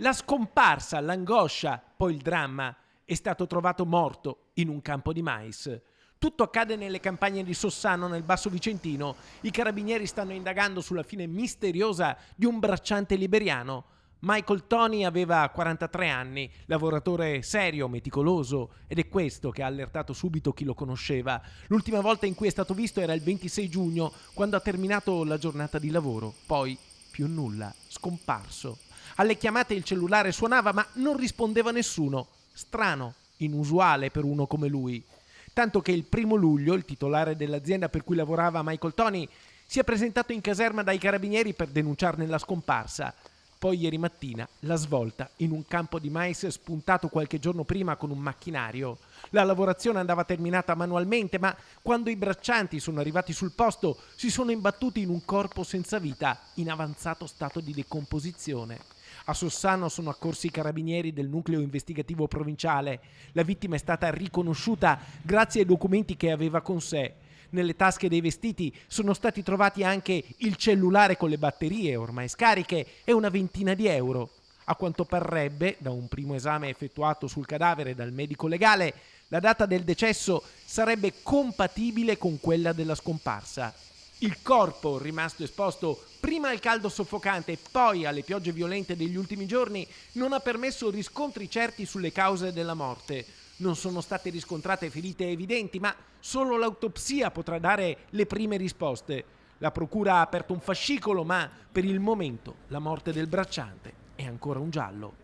La scomparsa, l'angoscia, poi il dramma. È stato trovato morto in un campo di mais. Tutto accade nelle campagne di Sossano, nel Basso Vicentino. I carabinieri stanno indagando sulla fine misteriosa di un bracciante liberiano. Michael Tony aveva 43 anni, lavoratore serio, meticoloso, ed è questo che ha allertato subito chi lo conosceva. L'ultima volta in cui è stato visto era il 26 giugno, quando ha terminato la giornata di lavoro. Poi, più nulla, scomparso. Alle chiamate il cellulare suonava, ma non rispondeva nessuno. Strano, inusuale per uno come lui. Tanto che il 1° luglio il titolare dell'azienda per cui lavorava Michael Tony si è presentato in caserma dai carabinieri per denunciarne la scomparsa. Poi ieri mattina la svolta in un campo di mais spuntato qualche giorno prima con un macchinario. La lavorazione andava terminata manualmente, ma quando i braccianti sono arrivati sul posto si sono imbattuti in un corpo senza vita, in avanzato stato di decomposizione. A Sossano sono accorsi i carabinieri del nucleo investigativo provinciale. La vittima è stata riconosciuta grazie ai documenti che aveva con sé. Nelle tasche dei vestiti sono stati trovati anche il cellulare con le batterie ormai scariche e una ventina di euro. A quanto parrebbe, da un primo esame effettuato sul cadavere dal medico legale, la data del decesso sarebbe compatibile con quella della scomparsa. Il corpo, rimasto esposto prima al caldo soffocante e poi alle piogge violente degli ultimi giorni, non ha permesso riscontri certi sulle cause della morte. Non sono state riscontrate ferite evidenti, ma solo l'autopsia potrà dare le prime risposte. La procura ha aperto un fascicolo, ma per il momento la morte del bracciante è ancora un giallo.